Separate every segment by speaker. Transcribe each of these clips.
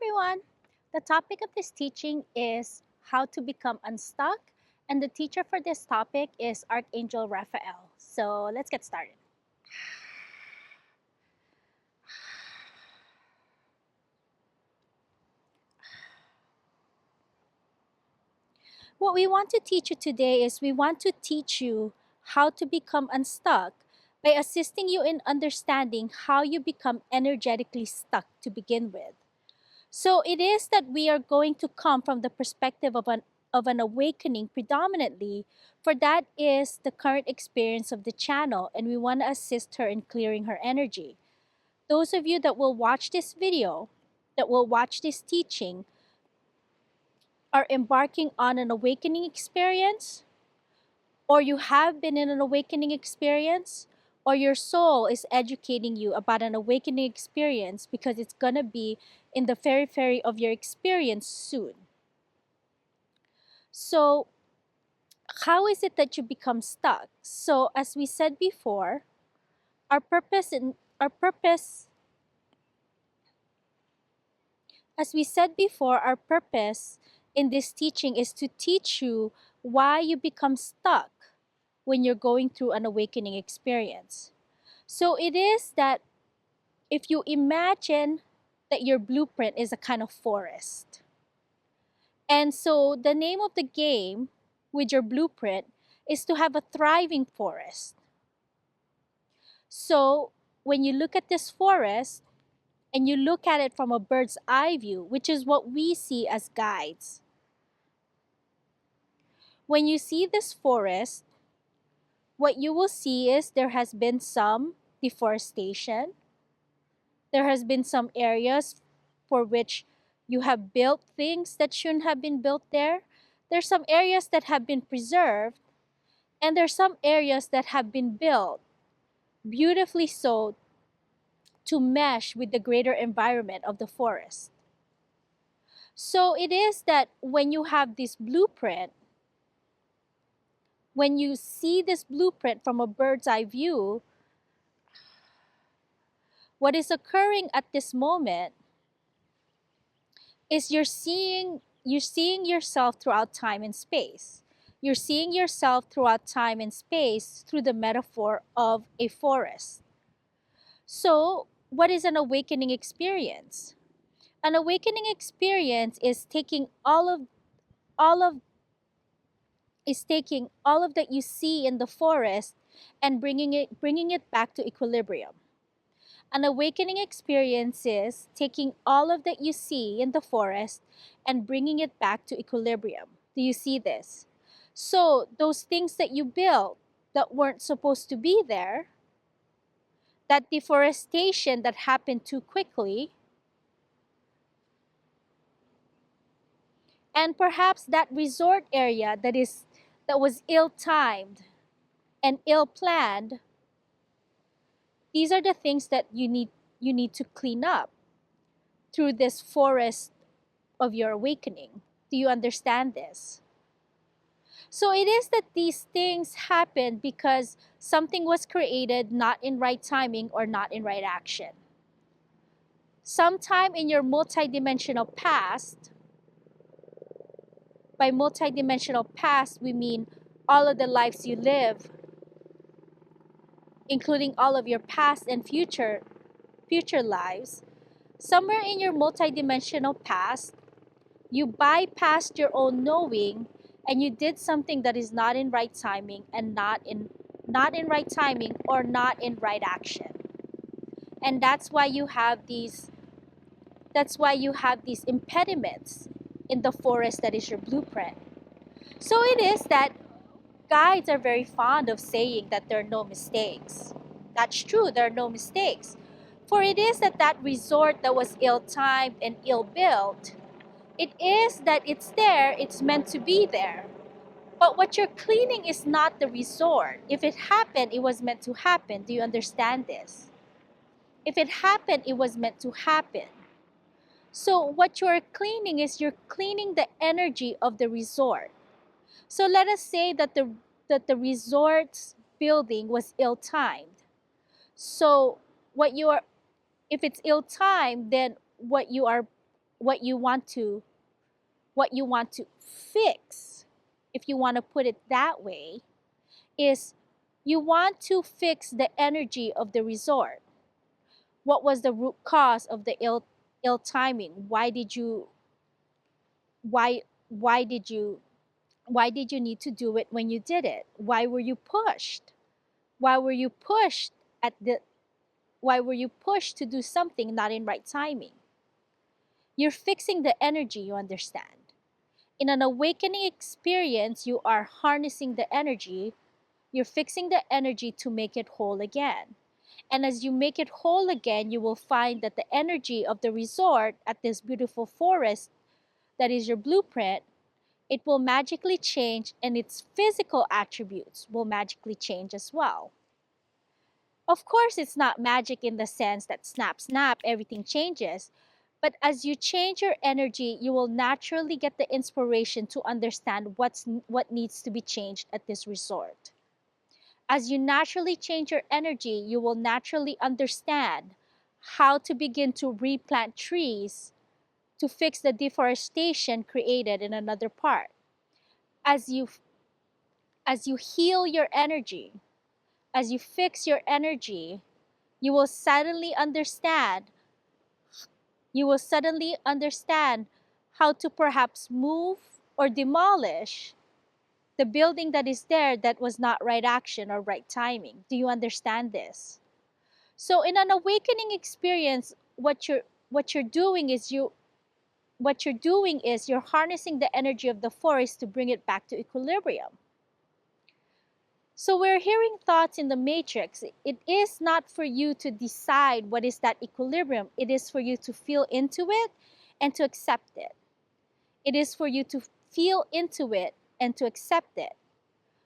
Speaker 1: everyone! The topic of this teaching is how to become unstuck, and the teacher for this topic is Archangel Raphael. So let's get started. What we want to teach you today is we want to teach you how to become unstuck by assisting you in understanding how you become energetically stuck to begin with. So it is that we are going to come from the perspective of an awakening predominantly, for that is the current experience of the channel, and we want to assist her in clearing her energy. Those of you that will watch this video, that will watch this teaching, are embarking on an awakening experience, or you have been in an awakening experience, or your soul is educating you about an awakening experience because it's going to be in the periphery of your experience soon. So, how is it that you become stuck? So, as we said before, our purpose in our purpose as we said before, our purpose in this teaching is to teach you why you become stuck when you're going through an awakening experience. So it is that if you imagine that your blueprint is a kind of forest. And so the name of the game with your blueprint is to have a thriving forest. So when you look at this forest and you look at it from a bird's eye view, which is what we see as guides, when you see this forest, what you will see is there has been some deforestation. There has been some areas for which you have built things that shouldn't have been built there. There's some areas that have been preserved, and there's some areas that have been built beautifully so to mesh with the greater environment of the forest. So it is that when you have this blueprint, when you see this blueprint from a bird's eye view, what is occurring at this moment is you're seeing yourself throughout time and space. You're seeing yourself throughout time and space through the metaphor of a forest. So, what is an awakening experience? An awakening experience is taking all of taking all of that you see in the forest and bringing it back to equilibrium. An awakening experience is taking all of that you see in the forest and bringing it back to equilibrium. Do you see this? So those things that you built that weren't supposed to be there, that deforestation that happened too quickly, and perhaps that resort area that was ill-timed and ill-planned, these are the things that you need to clean up through this forest of your awakening. Do you understand this? So it is that these things happen because something was created not in right timing or not in right action. Sometime in your multidimensional past, by multidimensional past we mean all of the lives you live, including all of your past and future lives. Somewhere in your multidimensional past, you bypassed your own knowing and you did something that is not in right timing and not in right timing or not in right action. And that's why you have these impediments in the forest that is your blueprint. So it is that guides are very fond of saying that there are no mistakes. That's true, there are no mistakes. For it is that resort that was ill-timed and ill-built, it is that it's there, it's meant to be there. But what you're cleaning is not the resort. If it happened, it was meant to happen. Do you understand this? If it happened, it was meant to happen. So what you're cleaning is you're cleaning the energy of the resort. So let us say that the resort's building was ill-timed. So if it's ill-timed, then what you are what you want to what you want to fix, if you want to put it that way, is you want to fix the energy of the resort. What was the root cause of the ill timing? Why why did you why did you need to do it when you did it? Why were you pushed? Why were you pushed at the why were you pushed to do something not in right timing? You're fixing the energy, you understand. In an awakening experience, you are harnessing the energy, you're fixing the energy to make it whole again. And as you make it whole again, you will find that the energy of the resort at this beautiful forest that is your blueprint, it will magically change and its physical attributes will magically change as well. Of course, it's not magic in the sense that snap, snap, everything changes. But as you change your energy, you will naturally get the inspiration to understand what needs to be changed at this resort. As you naturally change your energy, you will naturally understand how to begin to replant trees to fix the deforestation created in another part. As you as you heal your energy, as you fix your energy, you will suddenly understand you will suddenly understand how to perhaps move or demolish the building that is there that was not right action or right timing. Do you understand this? So in an awakening experience, what you're doing is you're harnessing the energy of the forest to bring it back to equilibrium. So we're hearing thoughts in the matrix. It is not for you to decide what is that equilibrium. It is for you to feel into it and to accept it. It is for you to feel into it and to accept it.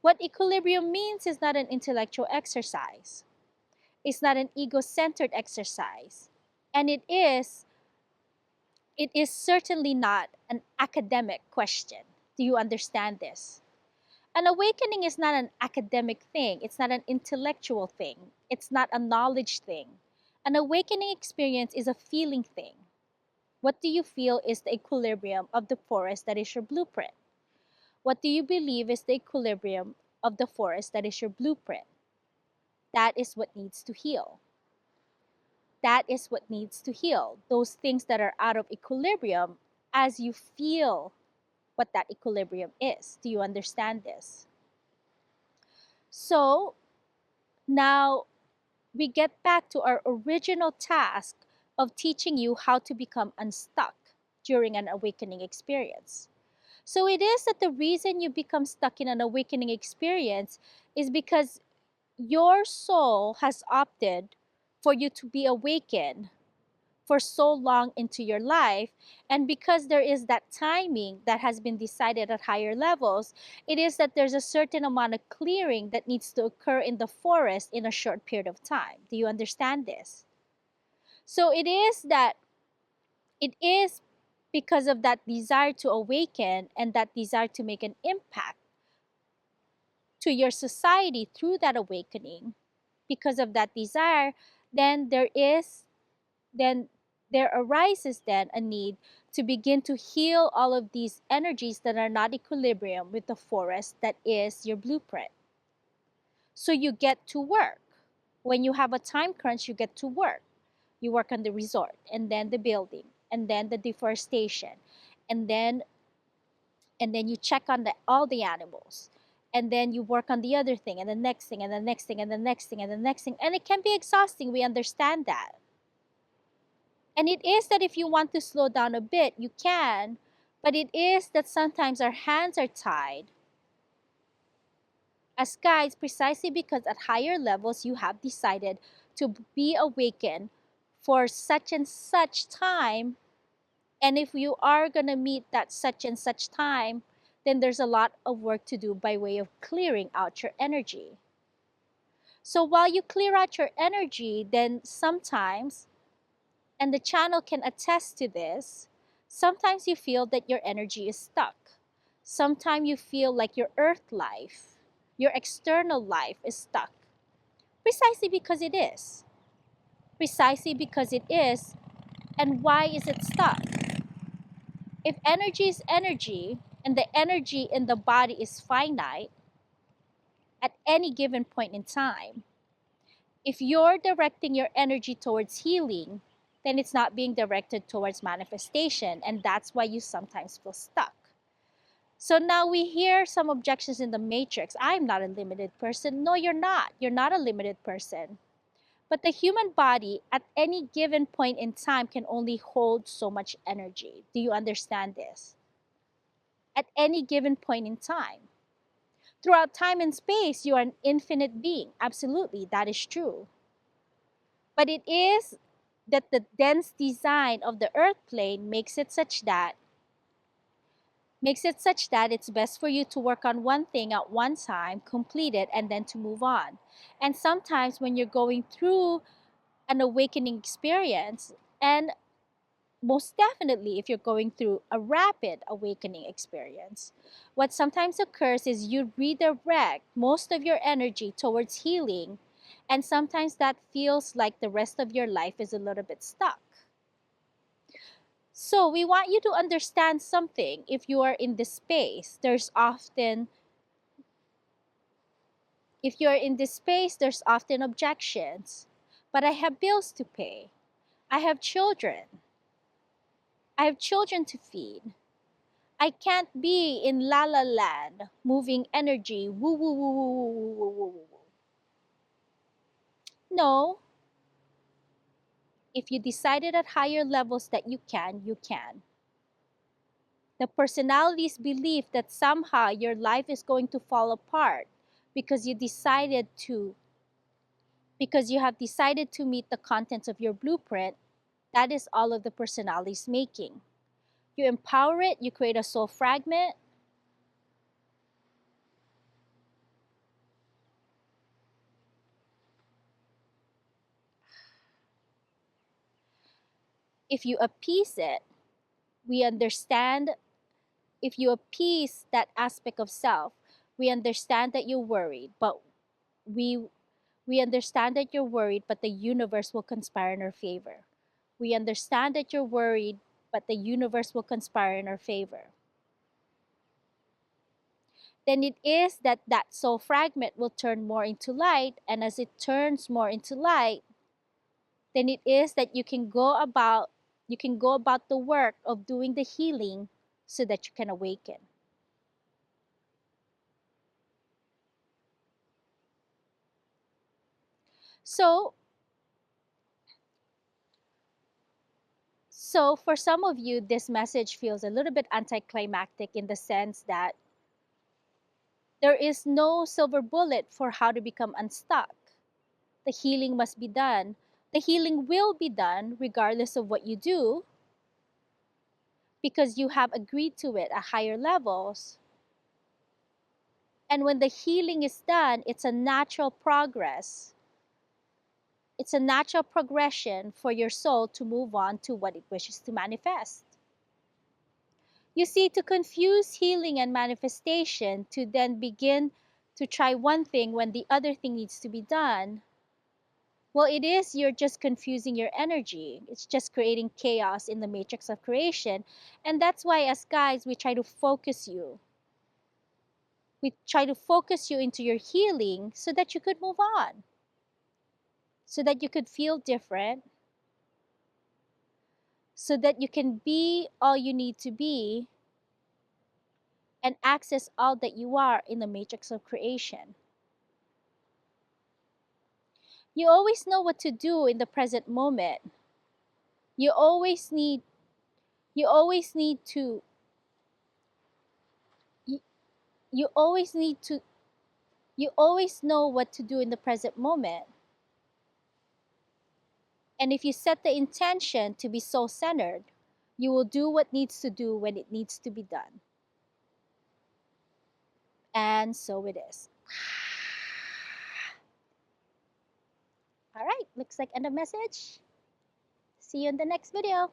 Speaker 1: What equilibrium means is not an intellectual exercise. It's not an ego-centered exercise. And it is certainly not an academic question. Do you understand this? An awakening is not an academic thing. It's not an intellectual thing. It's not a knowledge thing. An awakening experience is a feeling thing. What do you feel is the equilibrium of the forest that is your blueprint? What do you believe is the equilibrium of the forest that is your blueprint? That is what needs to heal. That is what needs to heal. Those things that are out of equilibrium as you feel what that equilibrium is. Do you understand this? So now we get back to our original task of teaching you how to become unstuck during an awakening experience. So it is that the reason you become stuck in an awakening experience is because your soul has opted for you to be awakened for so long into your life. And because there is that timing that has been decided at higher levels, it is that there's a certain amount of clearing that needs to occur in the forest in a short period of time. Do you understand this? So it is because of that desire to awaken and that desire to make an impact to your society through that awakening, because of that desire, then then there arises then a need to begin to heal all of these energies that are not equilibrium with the forest that is your blueprint. So you get to work. When you have a time crunch, you get to work. You work on the resort and then the building and then the deforestation and then you check on all the animals and then you work on the other thing and the next thing and the next thing and the next thing and the next thing, and it can be exhausting. We understand that. And it is that if you want to slow down a bit, you can, but it is that sometimes our hands are tied as guides precisely because at higher levels you have decided to be awakened for such and such time. And if you are going to meet that such and such time, then there's a lot of work to do by way of clearing out your energy. So while you clear out your energy, then sometimes, and the channel can attest to this, sometimes you feel that your energy is stuck. Sometimes you feel like your earth life, your external life is stuck. Precisely because it is. Precisely because it is. And why is it stuck? If energy is energy and the energy in the body is finite at any given point in time, if you're directing your energy towards healing, then it's not being directed towards manifestation, and that's why you sometimes feel stuck. So now we hear some objections in the matrix. I'm not a limited person. No, you're not. You're not a limited person. But the human body at any given point in time can only hold so much energy. Do you understand this? At any given point in time. Throughout time and space, you are an infinite being. Absolutely, that is true. But it is that the dense design of the earth plane makes it such that it's best for you to work on one thing at one time, complete it, and then to move on. And sometimes when you're going through an awakening experience, and most definitely if you're going through a rapid awakening experience, what sometimes occurs is you redirect most of your energy towards healing, and sometimes that feels like the rest of your life is a little bit stuck. So we want you to understand something. If you are in this space, there's often objections. But I have bills to pay. I have children. I have children to feed. I can't be in la la land, moving energy, woo woo woo woo woo woo woo woo woo. No, if you decided at higher levels that you can, you can. The personality's belief that somehow your life is going to fall apart because because you have decided to meet the contents of your blueprint, that is all of the personality's making. You empower it, you create a soul fragment. If you appease it, we understand. If you appease that aspect of self, we understand that you're worried, but we we understand that you're worried, but the universe will conspire in our favor. We understand that you're worried, but the universe will conspire in our favor. Then it is that that soul fragment will turn more into light, and as it turns more into light, then it is that you can go about the work of doing the healing so that you can awaken. So So, for some of you, this message feels a little bit anticlimactic in the sense that there is no silver bullet for how to become unstuck. The healing must be done. The healing will be done regardless of what you do because you have agreed to it at higher levels. And when the healing is done, it's a natural progress. It's a natural progression for your soul to move on to what it wishes to manifest. You see, to confuse healing and manifestation, to then begin to try one thing when the other thing needs to be done, well, you're just confusing your energy. It's just creating chaos in the matrix of creation. And that's why, as guides, we try to focus you. We try to focus you into your healing so that you could move on, so that you could feel different, so that you can be all you need to be and access all that you are in the matrix of creation. You always know what to do in the present moment. You always need you always need to you, you always need to you always know what to do in the present moment. And if you set the intention to be soul centered, you will do what needs to do when it needs to be done. And so it is. All right, looks like end of message. See you in the next video.